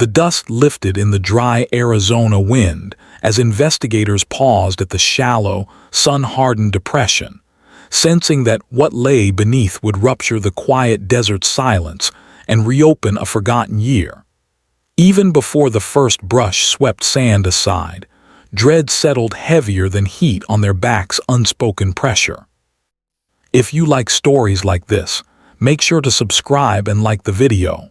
The dust lifted in the dry Arizona wind as investigators paused at the shallow, sun-hardened depression, sensing that what lay beneath would rupture the quiet desert silence and reopen a forgotten year. Even before the first brush swept sand aside, dread settled heavier than heat on their backs' unspoken pressure. If you like stories like this, make sure to subscribe and like the video.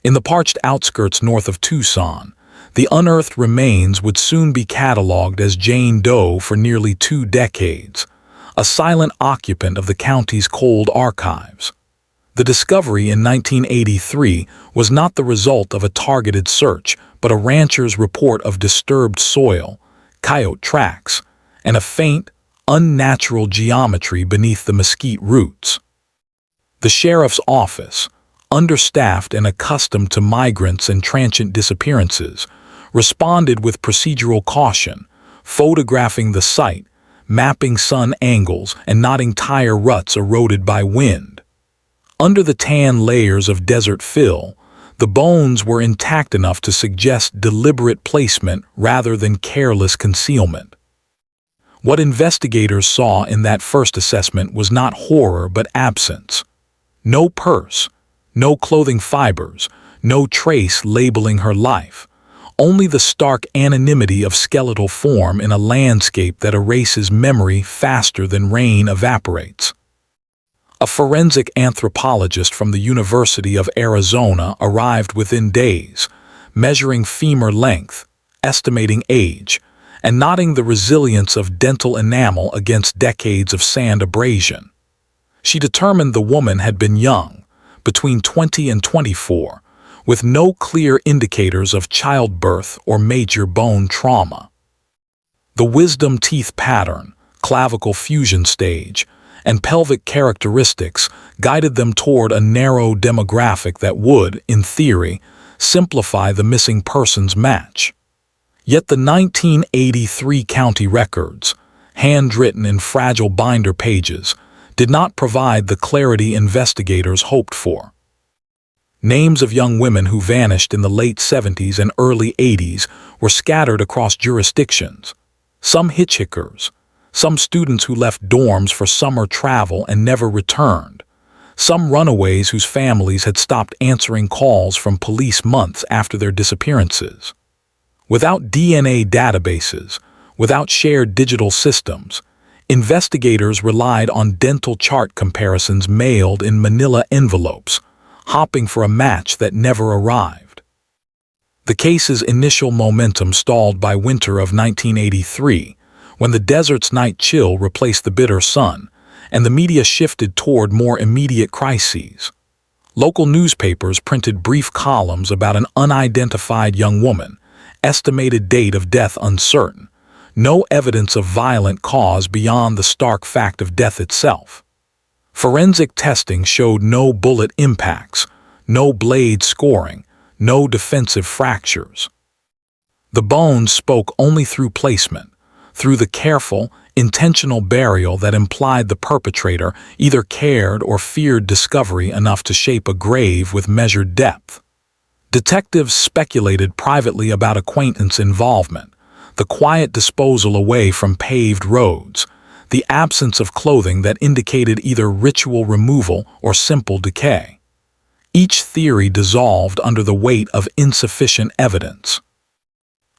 In the parched outskirts north of Tucson, the unearthed remains would soon be cataloged as Jane Doe for nearly 2 decades, a silent occupant of the county's cold archives. The discovery in 1983 was not the result of a targeted search, but a rancher's report of disturbed soil, coyote tracks, and a faint, unnatural geometry beneath the mesquite roots. The sheriff's office, understaffed and accustomed to migrants and transient disappearances, responded with procedural caution, photographing the site, mapping sun angles, and knotting tire ruts eroded by wind. Under the tan layers of desert fill, the bones were intact enough to suggest deliberate placement rather than careless concealment. What investigators saw in that first assessment was not horror but absence. No purse, no clothing fibers, no trace labeling her life, only the stark anonymity of skeletal form in a landscape that erases memory faster than rain evaporates. A forensic anthropologist from the University of Arizona arrived within days, measuring femur length, estimating age, and noting the resilience of dental enamel against decades of sand abrasion. She determined the woman had been young, between 20 and 24, with no clear indicators of childbirth or major bone trauma. The wisdom teeth pattern, clavicle fusion stage, and pelvic characteristics guided them toward a narrow demographic that would, in theory, simplify the missing persons match. Yet the 1983 county records, handwritten in fragile binder pages, did not provide the clarity investigators hoped for. Names of young women who vanished in the late 70s and early 80s were scattered across jurisdictions. Some hitchhikers, some students who left dorms for summer travel and never returned, some runaways whose families had stopped answering calls from police months after their disappearances. Without DNA databases, without shared digital systems, investigators relied on dental chart comparisons mailed in manila envelopes, hopping for a match that never arrived. The case's initial momentum stalled by winter of 1983, when the desert's night chill replaced the bitter sun, and the media shifted toward more immediate crises. Local newspapers printed brief columns about an unidentified young woman, estimated date of death uncertain, no evidence of violent cause beyond the stark fact of death itself. Forensic testing showed no bullet impacts, no blade scoring, no defensive fractures. The bones spoke only through placement, through the careful, intentional burial that implied the perpetrator either cared or feared discovery enough to shape a grave with measured depth. Detectives speculated privately about acquaintance involvement, the quiet disposal away from paved roads, the absence of clothing that indicated either ritual removal or simple decay. Each theory dissolved under the weight of insufficient evidence.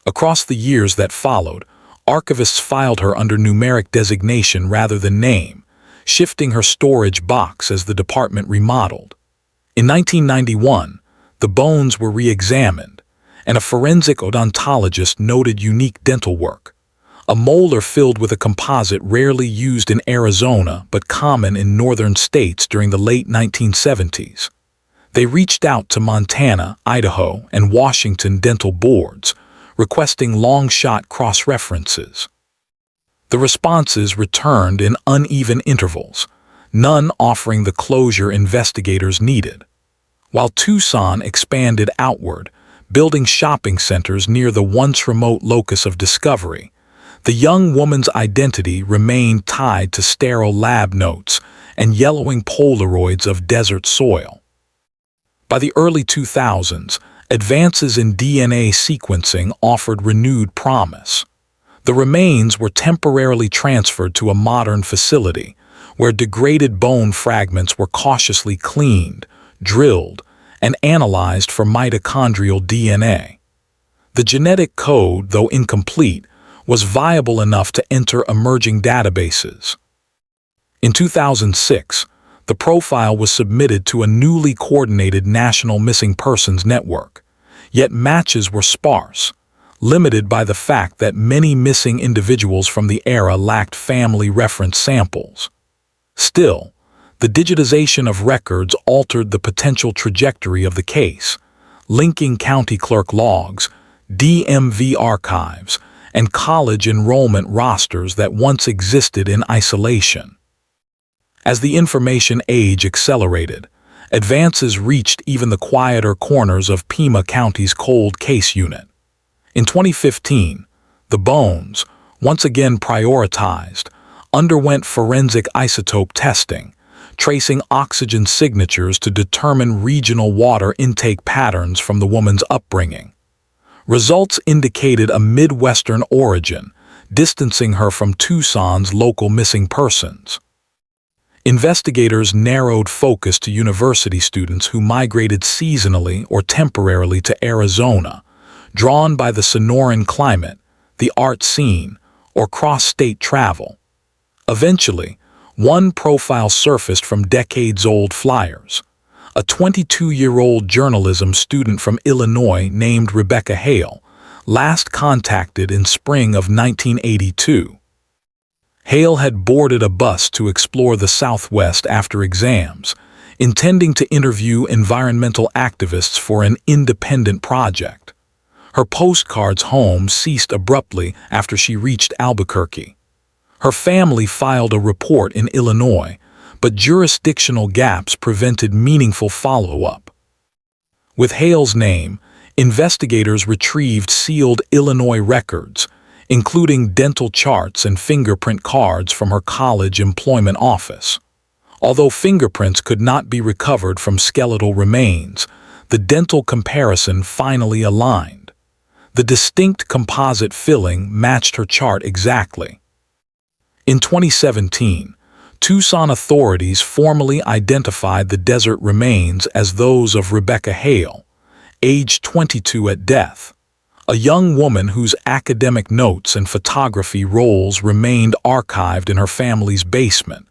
Across the years that followed, archivists filed her under numeric designation rather than name, shifting her storage box as the department remodeled. In 1991, the bones were re-examined, and a forensic odontologist noted unique dental work, a molar filled with a composite rarely used in Arizona but common in northern states during the late 1970s. They reached out to Montana, Idaho, and Washington dental boards, requesting long-shot cross-references. The responses returned in uneven intervals, none offering the closure investigators needed. While Tucson expanded outward, building shopping centers near the once remote locus of discovery, the young woman's identity remained tied to sterile lab notes and yellowing Polaroids of desert soil. By the early 2000s, advances in DNA sequencing offered renewed promise. The remains were temporarily transferred to a modern facility, where degraded bone fragments were cautiously cleaned, drilled, and analyzed for mitochondrial DNA. The genetic code, though incomplete, was viable enough to enter emerging databases. In 2006, the profile was submitted to a newly coordinated national missing persons network, yet matches were sparse, limited by the fact that many missing individuals from the era lacked family reference samples. Still, the digitization of records altered the potential trajectory of the case, linking county clerk logs, DMV archives, and college enrollment rosters that once existed in isolation. As the information age accelerated, advances reached even the quieter corners of Pima County's cold case unit. In 2015, the bones, once again prioritized, underwent forensic isotope testing, tracing oxygen signatures to determine regional water intake patterns from the woman's upbringing. Results indicated a Midwestern origin, distancing her from Tucson's local missing persons. Investigators narrowed focus to university students who migrated seasonally or temporarily to Arizona, drawn by the Sonoran climate, the art scene, or cross-state travel. Eventually, one profile surfaced from decades-old flyers. A 22-year-old journalism student from Illinois named Rebecca Hale, last contacted in spring of 1982. Hale had boarded a bus to explore the Southwest after exams, intending to interview environmental activists for an independent project. Her postcards home ceased abruptly after she reached Albuquerque. Her family filed a report in Illinois, but jurisdictional gaps prevented meaningful follow-up. With Hale's name, investigators retrieved sealed Illinois records, including dental charts and fingerprint cards from her college employment office. Although fingerprints could not be recovered from skeletal remains, the dental comparison finally aligned. The distinct composite filling matched her chart exactly. In 2017, Tucson authorities formally identified the desert remains as those of Rebecca Hale, aged 22 at death, a young woman whose academic notes and photography rolls remained archived in her family's basement,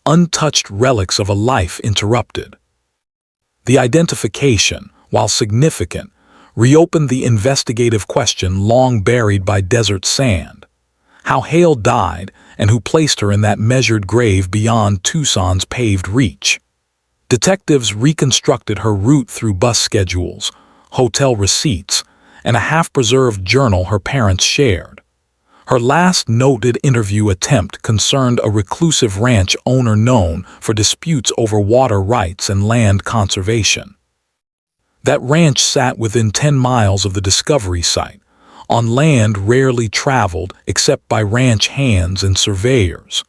untouched relics of a life interrupted. The identification, while significant, reopened the investigative question long buried by desert sand: how Hale died and who placed her in that measured grave beyond Tucson's paved reach. Detectives reconstructed her route through bus schedules, hotel receipts, and a half-preserved journal her parents shared. Her last noted interview attempt concerned a reclusive ranch owner known for disputes over water rights and land conservation. That ranch sat within 10 miles of the discovery site, on land rarely traveled except by ranch hands and surveyors.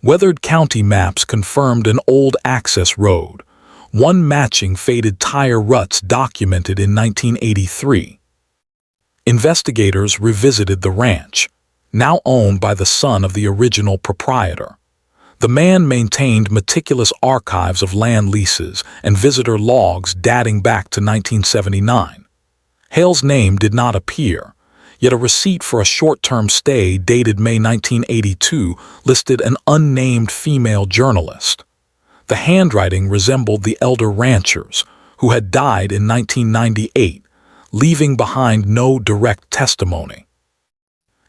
Weathered county maps confirmed an old access road, one matching faded tire ruts documented in 1983. Investigators revisited the ranch, now owned by the son of the original proprietor. The man maintained meticulous archives of land leases and visitor logs dating back to 1979. Hale's name did not appear, yet a receipt for a short-term stay dated May 1982 listed an unnamed female journalist. The handwriting resembled the elder rancher's, who had died in 1998, leaving behind no direct testimony.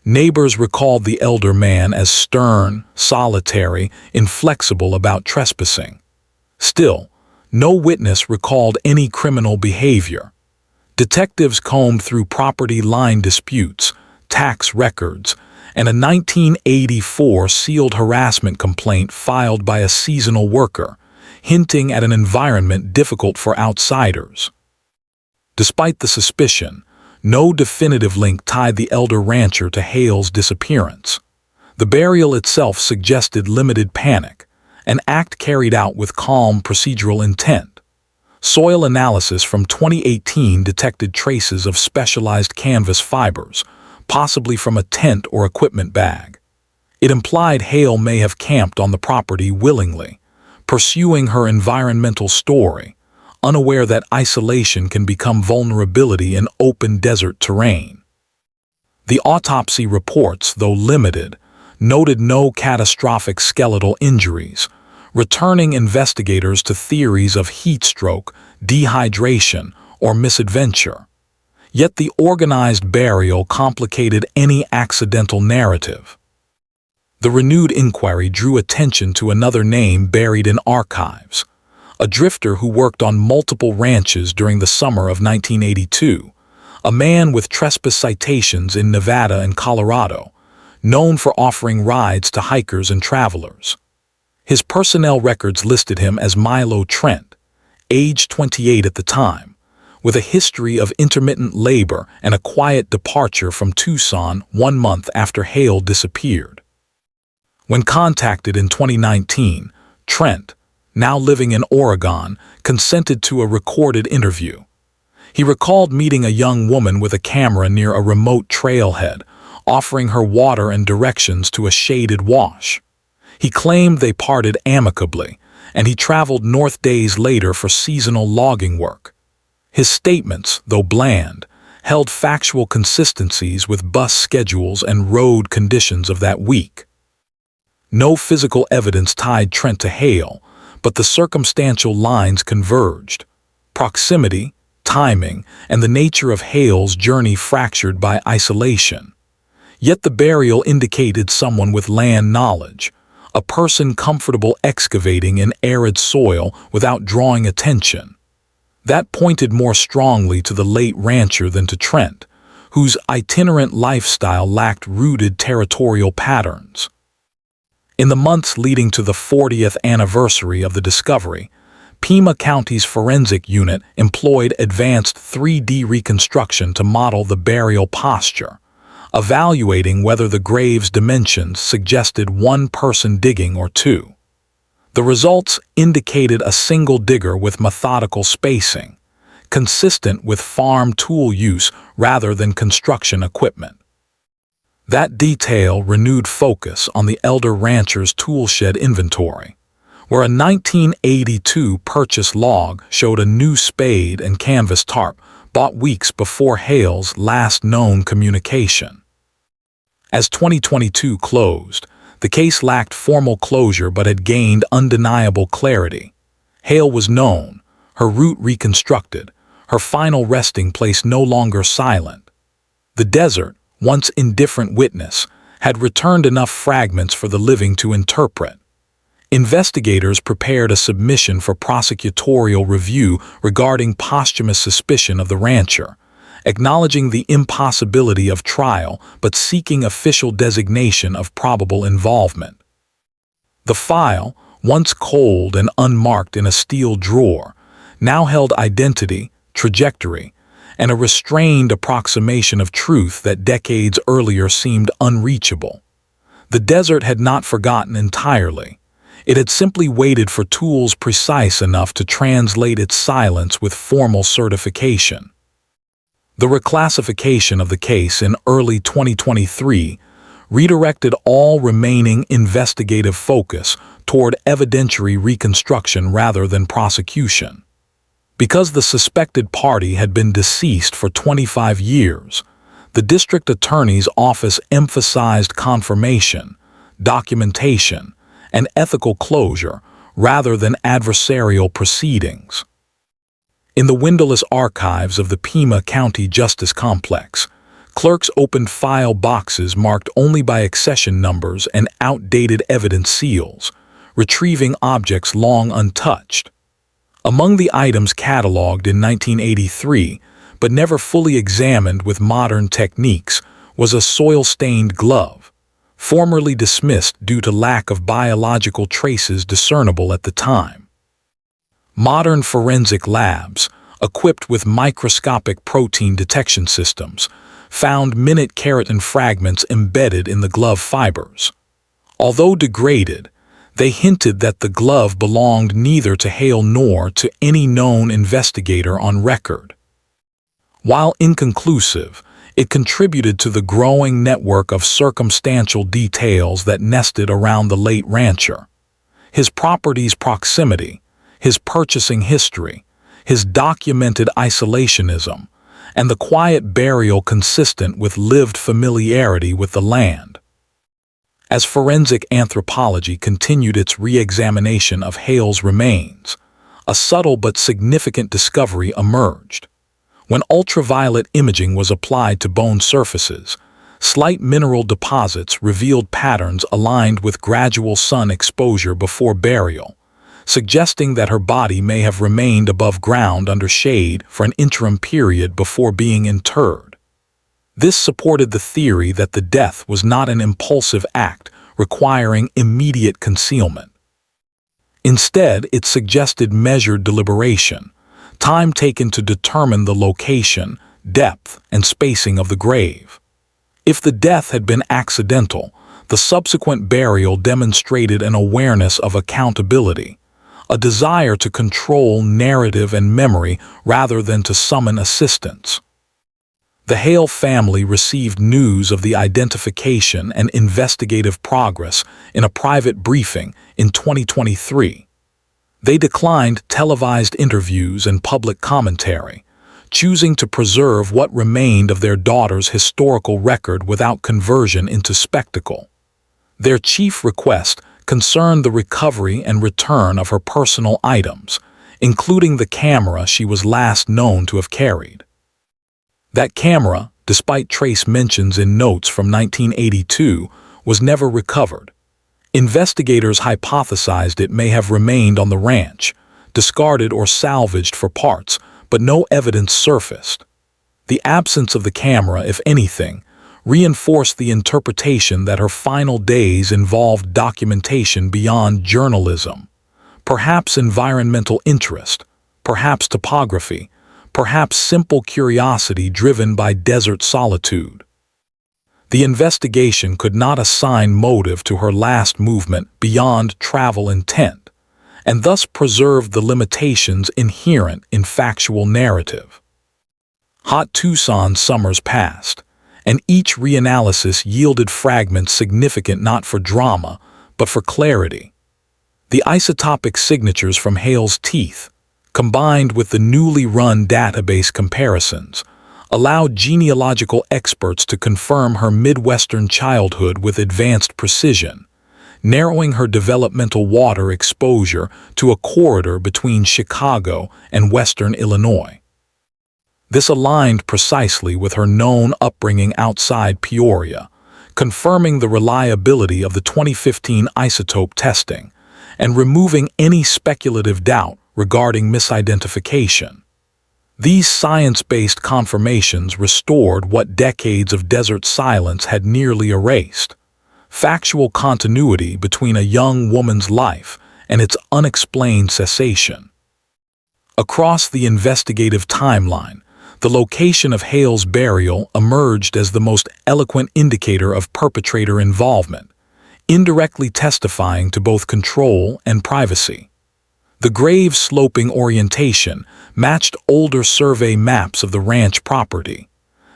Neighbors recalled the elder man as stern, solitary, inflexible about trespassing. Still, no witness recalled any criminal behavior. Detectives combed through property line disputes, tax records, and a 1984 sealed harassment complaint filed by a seasonal worker, hinting at an environment difficult for outsiders. Despite the suspicion, no definitive link tied the elder rancher to Hale's disappearance. The burial itself suggested limited panic, an act carried out with calm procedural intent. Soil analysis from 2018 detected traces of specialized canvas fibers, possibly from a tent or equipment bag. It implied Hale may have camped on the property willingly, pursuing her environmental story, unaware that isolation can become vulnerability in open desert terrain. The autopsy reports, though limited, noted no catastrophic skeletal injuries, returning investigators to theories of heat stroke, dehydration, or misadventure. Yet the organized burial complicated any accidental narrative. The renewed inquiry drew attention to another name buried in archives, a drifter who worked on multiple ranches during the summer of 1982, a man with trespass citations in Nevada and Colorado, known for offering rides to hikers and travelers. His personnel records listed him as Milo Trent, age 28 at the time, with a history of intermittent labor and a quiet departure from Tucson 1 month after Hale disappeared. When contacted in 2019, Trent, now living in Oregon, consented to a recorded interview. He recalled meeting a young woman with a camera near a remote trailhead, offering her water and directions to a shaded wash. He claimed they parted amicably, and he traveled north days later for seasonal logging work. His statements, though bland, held factual consistencies with bus schedules and road conditions of that week. No physical evidence tied Trent to Hale, but the circumstantial lines converged. Proximity, timing, and the nature of Hale's journey fractured by isolation. Yet the burial indicated someone with land knowledge, a person comfortable excavating in arid soil without drawing attention. That pointed more strongly to the late rancher than to Trent, whose itinerant lifestyle lacked rooted territorial patterns. In the months leading to the 40th anniversary of the discovery, Pima County's forensic unit employed advanced 3D reconstruction to model the burial posture, evaluating whether the grave's dimensions suggested one person digging or two. The results indicated a single digger with methodical spacing, consistent with farm tool use rather than construction equipment. That detail renewed focus on the elder rancher's toolshed inventory, where a 1982 purchase log showed a new spade and canvas tarp bought weeks before Hale's last known communication. As 2022 closed, the case lacked formal closure but had gained undeniable clarity. Hale was known, her route reconstructed, her final resting place no longer silent. The desert, once indifferent witness, had returned enough fragments for the living to interpret. Investigators prepared a submission for prosecutorial review regarding posthumous suspicion of the rancher, acknowledging the impossibility of trial but seeking official designation of probable involvement. The file, once cold and unmarked in a steel drawer, now held identity, trajectory, and a restrained approximation of truth that decades earlier seemed unreachable. The desert had not forgotten entirely. It had simply waited for tools precise enough to translate its silence with formal certification. The reclassification of the case in early 2023 redirected all remaining investigative focus toward evidentiary reconstruction rather than prosecution. Because the suspected party had been deceased for 25 years, the district attorney's office emphasized confirmation, documentation, and ethical closure rather than adversarial proceedings. In the windowless archives of the Pima County Justice Complex, clerks opened file boxes marked only by accession numbers and outdated evidence seals, retrieving objects long untouched. Among the items cataloged in 1983, but never fully examined with modern techniques, was a soil-stained glove, formerly dismissed due to lack of biological traces discernible at the time. Modern forensic labs, equipped with microscopic protein detection systems, found minute keratin fragments embedded in the glove fibers. Although degraded, They hinted that the glove belonged neither to Hale nor to any known investigator on record. While inconclusive, it contributed to the growing network of circumstantial details that nested around the late rancher. His property's proximity, his purchasing history, his documented isolationism, and the quiet burial consistent with lived familiarity with the land. As forensic anthropology continued its re-examination of Hale's remains, a subtle but significant discovery emerged. When ultraviolet imaging was applied to bone surfaces, slight mineral deposits revealed patterns aligned with gradual sun exposure before burial, suggesting that her body may have remained above ground under shade for an interim period before being interred. This supported the theory that the death was not an impulsive act requiring immediate concealment. Instead, it suggested measured deliberation, time taken to determine the location, depth, and spacing of the grave. If the death had been accidental, the subsequent burial demonstrated an awareness of accountability, a desire to control narrative and memory rather than to summon assistance. The Hale family received news of the identification and investigative progress in a private briefing in 2023. They declined televised interviews and public commentary, choosing to preserve what remained of their daughter's historical record without conversion into spectacle. Their chief request concerned the recovery and return of her personal items, including the camera she was last known to have carried. That camera, despite trace mentions in notes from 1982, was never recovered. Investigators hypothesized it may have remained on the ranch, discarded or salvaged for parts, but no evidence surfaced. The absence of the camera, if anything, reinforced the interpretation that her final days involved documentation beyond journalism, perhaps environmental interest, perhaps topography, perhaps simple curiosity driven by desert solitude. The investigation could not assign motive to her last movement beyond travel intent, and thus preserved the limitations inherent in factual narrative. Hot Tucson summers passed, and each reanalysis yielded fragments significant not for drama, but for clarity. The isotopic signatures from Hale's teeth, combined with the newly run database comparisons, allowed genealogical experts to confirm her Midwestern childhood with advanced precision, narrowing her developmental water exposure to a corridor between Chicago and western Illinois. This aligned precisely with her known upbringing outside Peoria, confirming the reliability of the 2015 isotope testing and removing any speculative doubt regarding misidentification. These science-based confirmations restored what decades of desert silence had nearly erased: factual continuity between a young woman's life and its unexplained cessation. Across the investigative timeline, the location of Hale's burial emerged as the most eloquent indicator of perpetrator involvement, indirectly testifying to both control and privacy. The grave's sloping orientation matched older survey maps of the ranch property,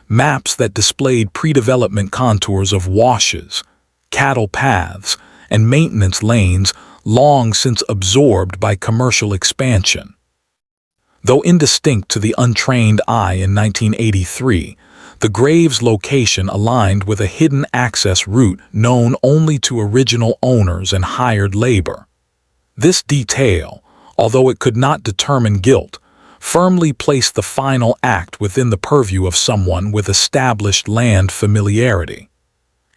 maps that displayed pre-development contours of washes, cattle paths, and maintenance lanes long since absorbed by commercial expansion. Though indistinct to the untrained eye in 1983, the grave's location aligned with a hidden access route known only to original owners and hired labor. This detail, although it could not determine guilt, firmly placed the final act within the purview of someone with established land familiarity.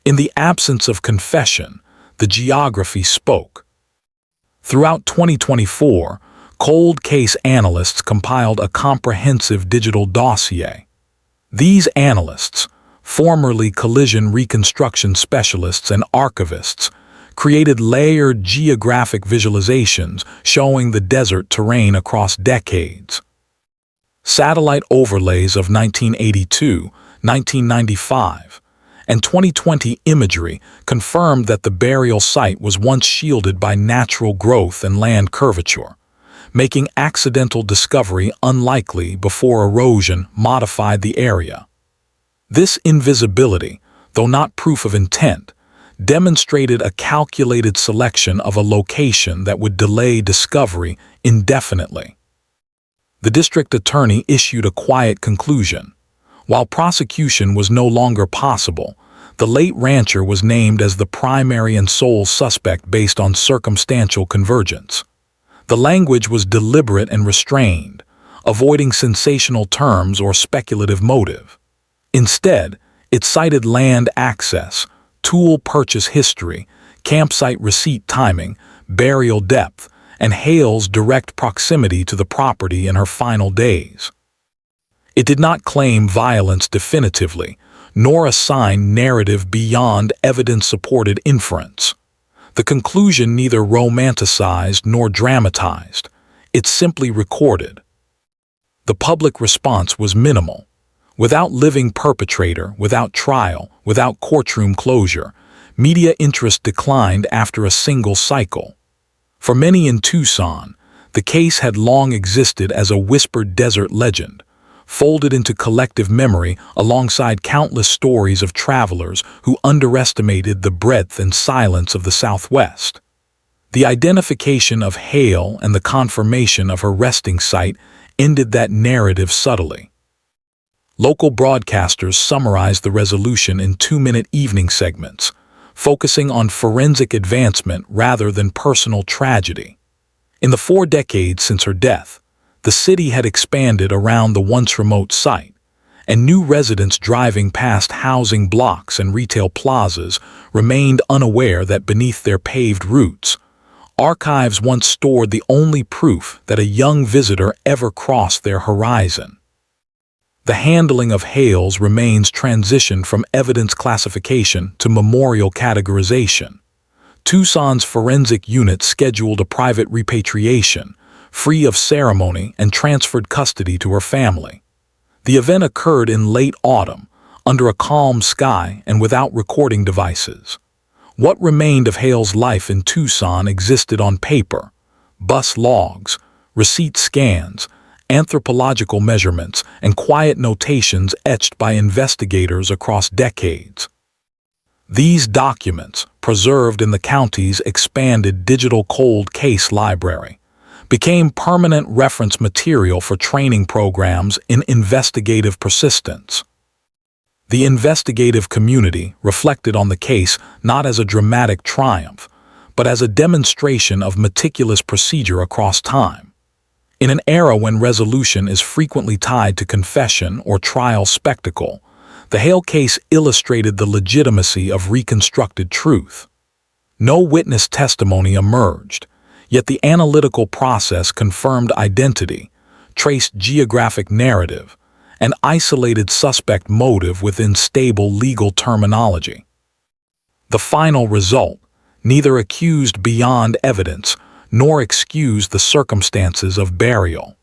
In the absence of confession, the geography spoke. Throughout 2024, cold case analysts compiled a comprehensive digital dossier. These analysts, formerly collision reconstruction specialists and archivists, created layered geographic visualizations showing the desert terrain across decades. Satellite overlays of 1982, 1995, and 2020 imagery confirmed that the burial site was once shielded by natural growth and land curvature, making accidental discovery unlikely before erosion modified the area. This invisibility, though not proof of intent, demonstrated a calculated selection of a location that would delay discovery indefinitely. The district attorney issued a quiet conclusion. While prosecution was no longer possible, the late rancher was named as the primary and sole suspect based on circumstantial convergence. The language was deliberate and restrained, avoiding sensational terms or speculative motive. Instead, it cited land access, tool purchase history, campsite receipt timing, burial depth, and Hale's direct proximity to the property in her final days. It did not claim violence definitively, nor assign narrative beyond evidence-supported inference. The conclusion neither romanticized nor dramatized. It simply recorded. The public response was minimal. Without living perpetrator, without trial, without courtroom closure, media interest declined after a single cycle. For many in Tucson, the case had long existed as a whispered desert legend, folded into collective memory alongside countless stories of travelers who underestimated the breadth and silence of the Southwest. The identification of Hale and the confirmation of her resting site ended that narrative subtly. Local broadcasters summarized the resolution in 2-minute evening segments, focusing on forensic advancement rather than personal tragedy. In the 4 decades since her death, the city had expanded around the once remote site, and new residents driving past housing blocks and retail plazas remained unaware that beneath their paved routes, archives once stored the only proof that a young visitor ever crossed their horizon. The handling of Hale's remains transitioned from evidence classification to memorial categorization. Tucson's forensic unit scheduled a private repatriation, free of ceremony, and transferred custody to her family. The event occurred in late autumn, under a calm sky and without recording devices. What remained of Hale's life in Tucson existed on paper: bus logs, receipt scans, anthropological measurements, and quiet notations etched by investigators across decades. These documents, preserved in the county's expanded digital cold case library, became permanent reference material for training programs in investigative persistence. The investigative community reflected on the case not as a dramatic triumph, but as a demonstration of meticulous procedure across time. In an era when resolution is frequently tied to confession or trial spectacle, the Hale case illustrated the legitimacy of reconstructed truth. No witness testimony emerged, yet the analytical process confirmed identity, traced geographic narrative, and isolated suspect motive within stable legal terminology. The final result, neither accused beyond evidence nor excused the circumstances of burial.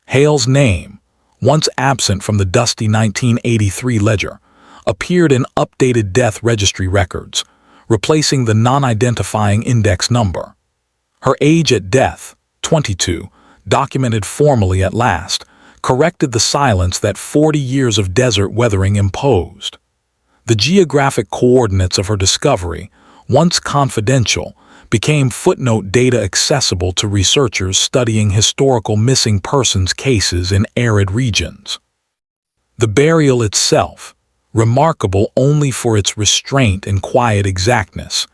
Hale's name, once absent from the dusty 1983 ledger, appeared in updated death registry records, replacing the non-identifying index number. Her age at death, 22, documented formally at last, corrected the silence that 40 years of desert weathering imposed. The geographic coordinates of her discovery, once confidential, became footnote data accessible to researchers studying historical missing persons cases in arid regions. The burial itself, remarkable only for its restraint and quiet exactness,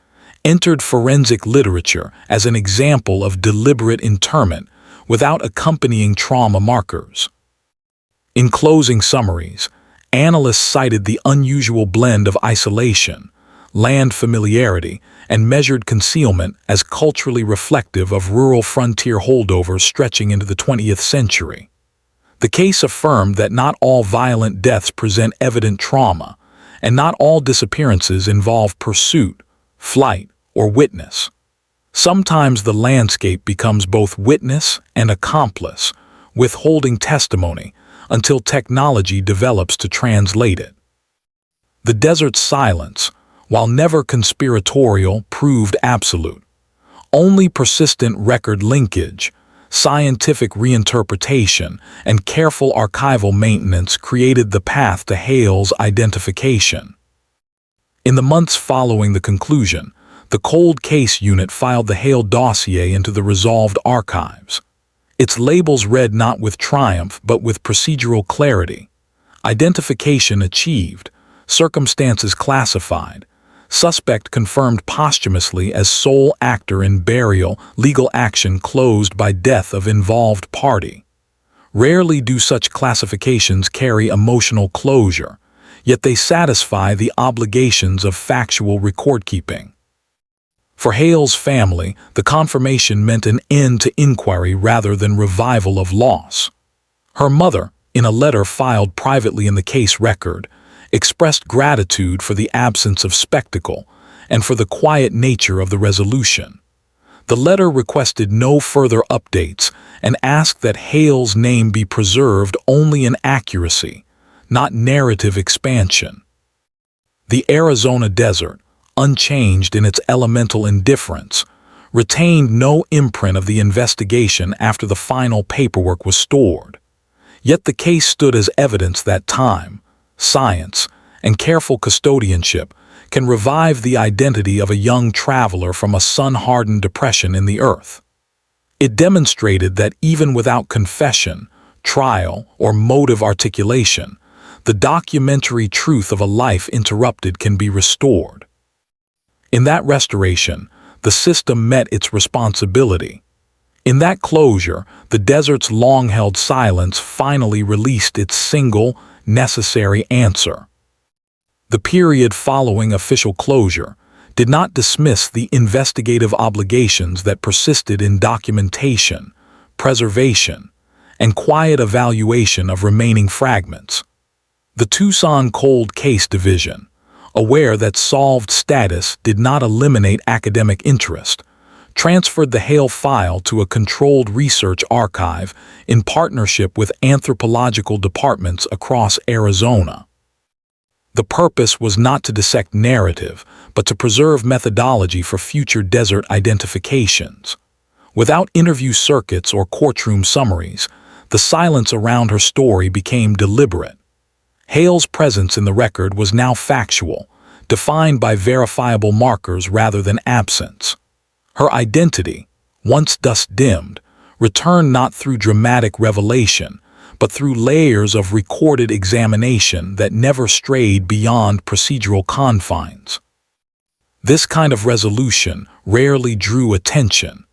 entered forensic literature as an example of deliberate interment without accompanying trauma markers. In closing summaries, analysts cited the unusual blend of isolation, land familiarity, and measured concealment as culturally reflective of rural frontier holdovers stretching into the 20th century. The case affirmed that not all violent deaths present evident trauma, and not all disappearances involve pursuit, flight, or witness. Sometimes the landscape becomes both witness and accomplice, withholding testimony until technology develops to translate it. The desert's silence, while never conspiratorial, proved absolute. Only persistent record linkage, scientific reinterpretation, and careful archival maintenance created the path to Hale's identification. In the months following the conclusion, the Cold Case Unit filed the Hale dossier into the Resolved archives. Its labels read not with triumph but with procedural clarity. Identification achieved, circumstances classified, suspect confirmed posthumously as sole actor in burial, legal action closed by death of involved party. Rarely do such classifications carry emotional closure, yet they satisfy the obligations of factual record-keeping. For Hale's family, the confirmation meant an end to inquiry rather than revival of loss. Her mother, in a letter filed privately in the case record, expressed gratitude for the absence of spectacle and for the quiet nature of the resolution. The letter requested no further updates and asked that Hale's name be preserved only in accuracy, not narrative expansion. The Arizona desert, unchanged in its elemental indifference, retained no imprint of the investigation after the final paperwork was stored. Yet the case stood as evidence that time, science, and careful custodianship can revive the identity of a young traveler from a sun-hardened depression in the earth. It demonstrated that even without confession, trial, or motive articulation, the documentary truth of a life interrupted can be restored. In that restoration, the system met its responsibility. In that closure, the desert's long-held silence finally released its single, necessary answer. The period following official closure did not dismiss the investigative obligations that persisted in documentation, preservation, and quiet evaluation of remaining fragments. The Tucson Cold Case Division, aware that solved status did not eliminate academic interest, transferred the Hale file to a controlled research archive in partnership with anthropological departments across Arizona. The purpose was not to dissect narrative, but to preserve methodology for future desert identifications. Without interview circuits or courtroom summaries, the silence around her story became deliberate. Hale's presence in the record was now factual, defined by verifiable markers rather than absence. Her identity, once dust-dimmed, returned not through dramatic revelation, but through layers of recorded examination that never strayed beyond procedural confines. This kind of resolution rarely drew attention,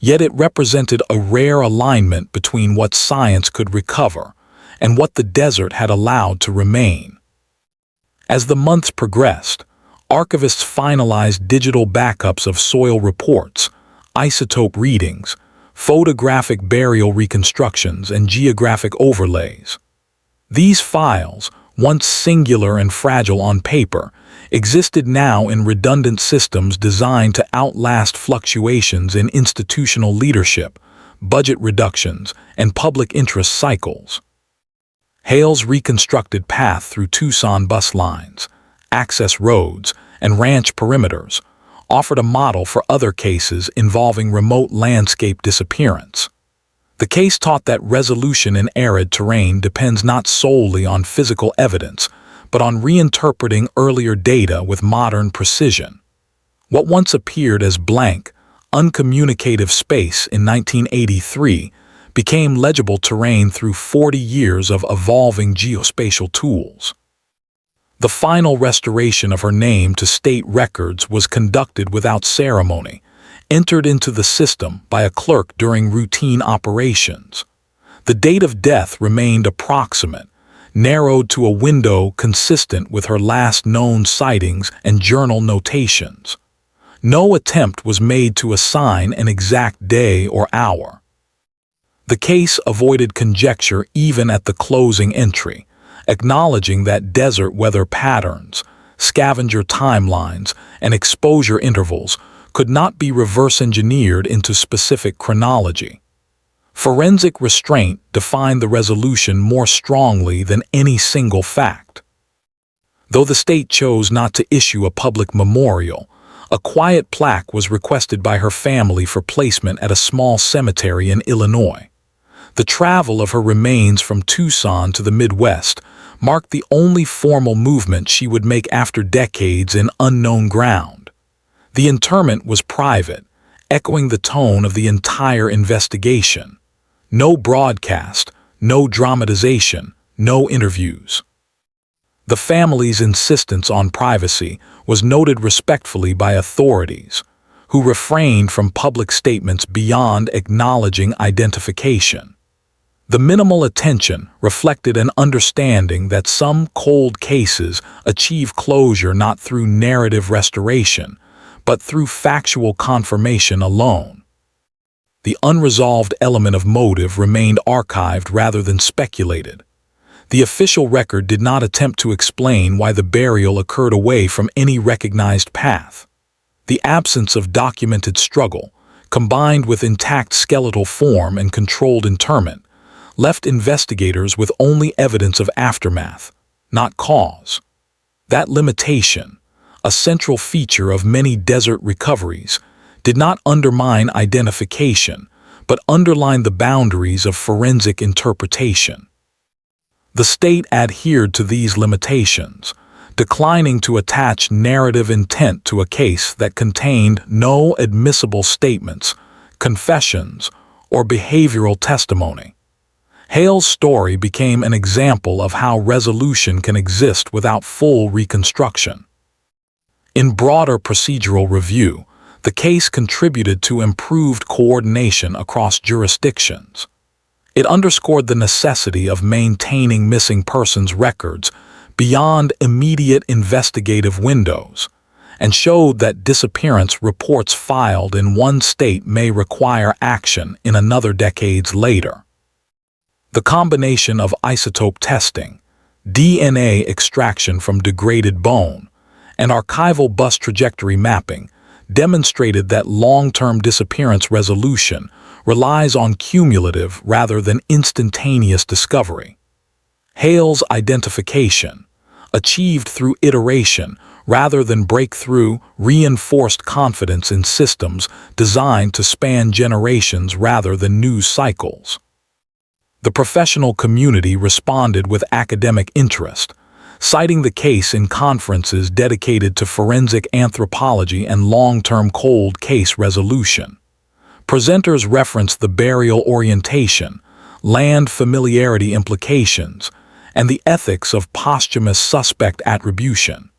yet it represented a rare alignment between what science could recover and what the desert had allowed to remain. As the months progressed, archivists finalized digital backups of soil reports, isotope readings, photographic burial reconstructions, and geographic overlays. These files, once singular and fragile on paper, existed now in redundant systems designed to outlast fluctuations in institutional leadership, budget reductions, and public interest cycles. Hale's reconstructed path through Tucson bus lines, access roads, and ranch perimeters offered a model for other cases involving remote landscape disappearance. The case taught that resolution in arid terrain depends not solely on physical evidence, but on reinterpreting earlier data with modern precision. What once appeared as blank, uncommunicative space in 1983 became legible terrain through 40 years of evolving geospatial tools. The final restoration of her name to state records was conducted without ceremony, entered into the system by a clerk during routine operations. The date of death remained approximate, narrowed to a window consistent with her last known sightings and journal notations. No attempt was made to assign an exact day or hour. The case avoided conjecture even at the closing entry, acknowledging that desert weather patterns, scavenger timelines, and exposure intervals could not be reverse-engineered into specific chronology. Forensic restraint defined the resolution more strongly than any single fact. Though the state chose not to issue a public memorial, a quiet plaque was requested by her family for placement at a small cemetery in Illinois. The travel of her remains from Tucson to the Midwest marked the only formal movement she would make after decades in unknown ground. The interment was private, echoing the tone of the entire investigation. No broadcast, no dramatization, no interviews. The family's insistence on privacy was noted respectfully by authorities, who refrained from public statements beyond acknowledging identification. The minimal attention reflected an understanding that some cold cases achieve closure not through narrative restoration, but through factual confirmation alone. The unresolved element of motive remained archived rather than speculated. The official record did not attempt to explain why the burial occurred away from any recognized path. The absence of documented struggle, combined with intact skeletal form and controlled interment, left investigators with only evidence of aftermath, not cause. That limitation, a central feature of many desert recoveries, did not undermine identification, but underlined the boundaries of forensic interpretation. The state adhered to these limitations, declining to attach narrative intent to a case that contained no admissible statements, confessions, or behavioral testimony. Hale's story became an example of how resolution can exist without full reconstruction. In broader procedural review, the case contributed to improved coordination across jurisdictions. It underscored the necessity of maintaining missing persons records beyond immediate investigative windows, and showed that disappearance reports filed in one state may require action in another decades later. The combination of isotope testing, DNA extraction from degraded bone, and archival bus trajectory mapping demonstrated that long-term disappearance resolution relies on cumulative rather than instantaneous discovery. Hale's identification, achieved through iteration rather than breakthrough, reinforced confidence in systems designed to span generations rather than news cycles. The professional community responded with academic interest, citing the case in conferences dedicated to forensic anthropology and long-term cold case resolution. Presenters referenced the burial orientation, land familiarity implications, and the ethics of posthumous suspect attribution.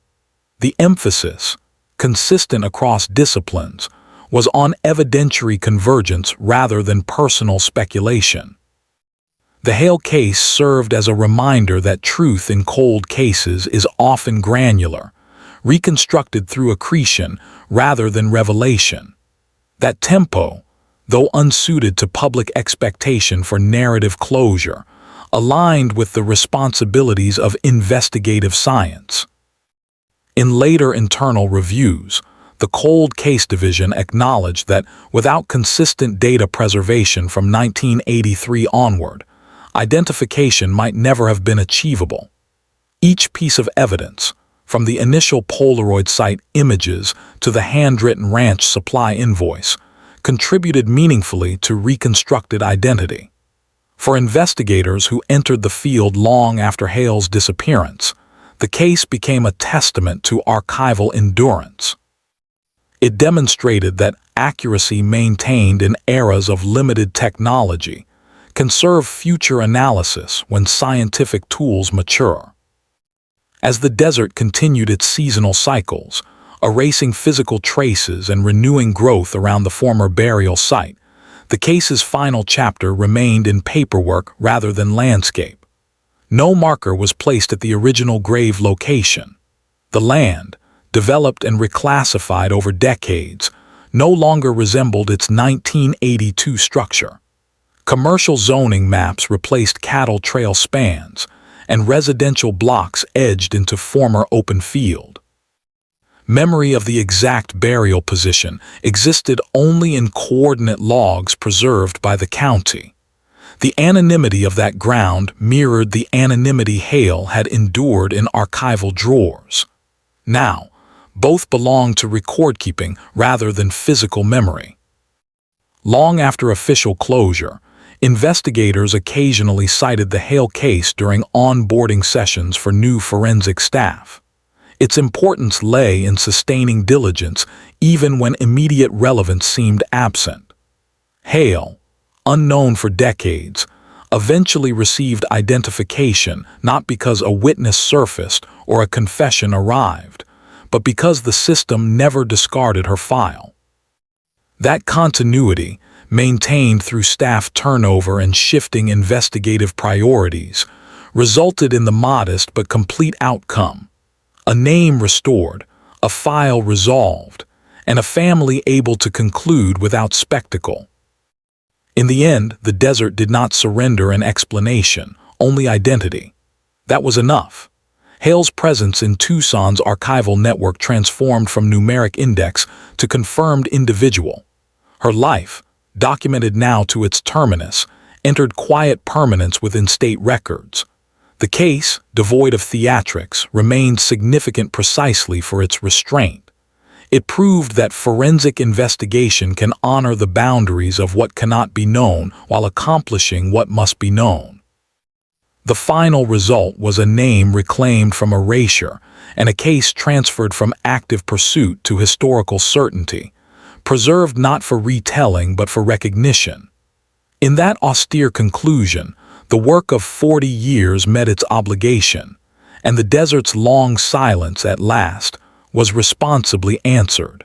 The emphasis, consistent across disciplines, was on evidentiary convergence rather than personal speculation. The Hale case served as a reminder that truth in cold cases is often granular, reconstructed through accretion rather than revelation. That tempo, though unsuited to public expectation for narrative closure, aligned with the responsibilities of investigative science. In later internal reviews, the Cold Case Division acknowledged that without consistent data preservation from 1983 onward, identification might never have been achievable. Each piece of evidence, from the initial Polaroid site images to the handwritten ranch supply invoice, contributed meaningfully to reconstructed identity. For investigators who entered the field long after Hale's disappearance, the case became a testament to archival endurance. It demonstrated that accuracy maintained in eras of limited technology can serve future analysis when scientific tools mature. As the desert continued its seasonal cycles, erasing physical traces and renewing growth around the former burial site, the case's final chapter remained in paperwork rather than landscape. No marker was placed at the original grave location. The land, developed and reclassified over decades, no longer resembled its 1982 structure. Commercial zoning maps replaced cattle trail spans, and residential blocks edged into former open field. Memory of the exact burial position existed only in coordinate logs preserved by the county. The anonymity of that ground mirrored the anonymity Hale had endured in archival drawers. Now, both belonged to record-keeping rather than physical memory. Long after official closure, investigators occasionally cited the Hale case during onboarding sessions for new forensic staff. Its importance lay in sustaining diligence even when immediate relevance seemed absent. Hale, unknown for decades, eventually received identification not because a witness surfaced or a confession arrived, but because the system never discarded her file. That continuity, maintained through staff turnover and shifting investigative priorities, resulted in the modest but complete outcome: a name restored, a file resolved, and a family able to conclude without spectacle. In the end, the desert did not surrender an explanation, only identity. That was enough. Hale's presence in Tucson's archival network transformed from numeric index to confirmed individual. Her life, documented now to its terminus, entered quiet permanence within state records. The case, devoid of theatrics, remained significant precisely for its restraint. It proved that forensic investigation can honor the boundaries of what cannot be known while accomplishing what must be known. The final result was a name reclaimed from erasure and a case transferred from active pursuit to historical certainty, preserved not for retelling but for recognition. In that austere conclusion, the work of 40 years met its obligation, and the desert's long silence at last was responsibly answered.